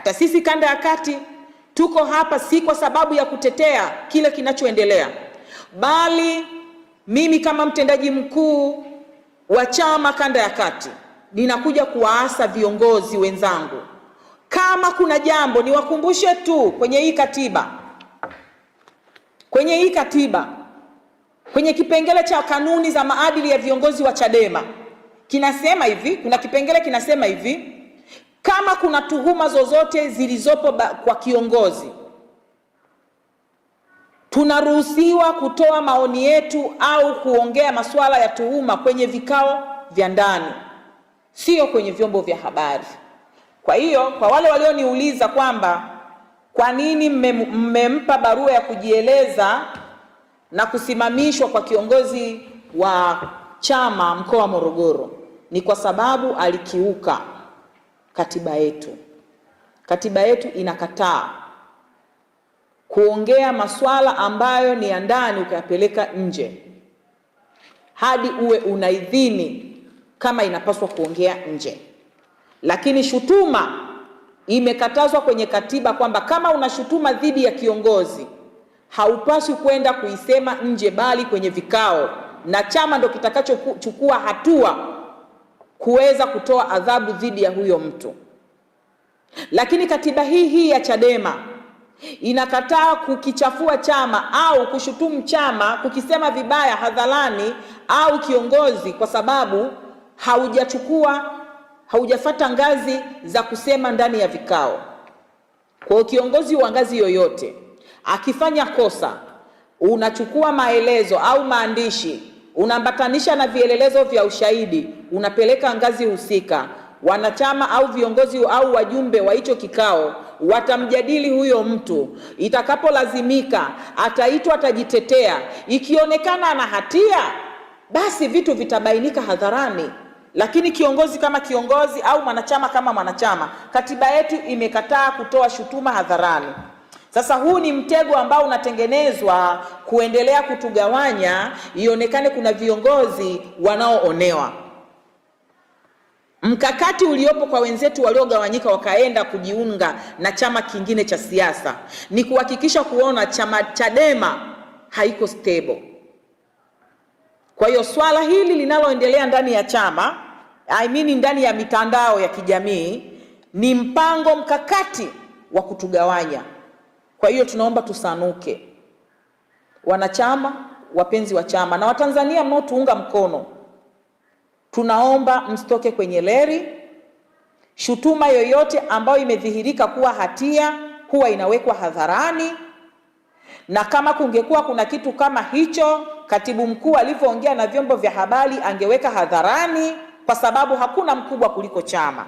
Hata sisi kanda ya kati tuko hapa si kwa sababu ya kutetea kile kinachoendelea, bali mimi kama mtendaji mkuu wa chama kanda ya kati ninakuja kuwaasa viongozi wenzangu, kama kuna jambo, niwakumbushe tu kwenye hii katiba, kwenye kipengele cha kanuni za maadili ya viongozi wa Chadema kinasema hivi, kuna kipengele kinasema hivi: kama kuna tuhuma zozote zilizopo kwa kiongozi, tunaruhusiwa kutoa maoni yetu au kuongea masuala ya tuhuma kwenye vikao vya ndani, sio kwenye vyombo vya habari. Kwa hiyo kwa wale walioniuliza kwamba kwa nini mmempa barua ya kujieleza na kusimamishwa kwa kiongozi wa chama mkoa wa Morogoro, ni kwa sababu alikiuka katiba yetu. Katiba yetu inakataa kuongea masuala ambayo ni ya ndani ukayapeleka nje hadi uwe unaidhini kama inapaswa kuongea nje. Lakini shutuma imekatazwa kwenye katiba kwamba kama una shutuma dhidi ya kiongozi haupaswi kwenda kuisema nje, bali kwenye vikao, na chama ndo kitakachochukua hatua kuweza kutoa adhabu dhidi ya huyo mtu. Lakini katiba hii ya Chadema inakataa kukichafua chama au kushutumu chama, kukisema vibaya hadharani au kiongozi, kwa sababu haujafuata ngazi za kusema ndani ya vikao. Kwa kiongozi wa ngazi yoyote akifanya kosa, unachukua maelezo au maandishi, unaambatanisha na vielelezo vya ushahidi, unapeleka ngazi husika. Wanachama au viongozi au wajumbe wa hicho kikao watamjadili huyo mtu. Itakapolazimika ataitwa, atajitetea. Ikionekana ana hatia, basi vitu vitabainika hadharani. Lakini kiongozi kama kiongozi au mwanachama kama mwanachama, katiba yetu imekataa kutoa shutuma hadharani. Sasa huu ni mtego ambao unatengenezwa kuendelea kutugawanya, ionekane kuna viongozi wanaoonewa. Mkakati uliopo kwa wenzetu waliogawanyika wakaenda kujiunga na chama kingine cha siasa ni kuhakikisha kuona Chadema haiko stable. Kwa hiyo swala hili linaloendelea ndani ya chama, ndani ya mitandao ya kijamii, ni mpango mkakati wa kutugawanya. Kwa hiyo tunaomba tusanuke, wanachama, wapenzi wa chama na Watanzania mnaotuunga mkono, tunaomba msitoke kwenye leri. Shutuma yoyote ambayo imedhihirika kuwa hatia huwa inawekwa hadharani, na kama kungekuwa kuna kitu kama hicho, katibu mkuu alivyoongea na vyombo vya habari angeweka hadharani, kwa sababu hakuna mkubwa kuliko chama.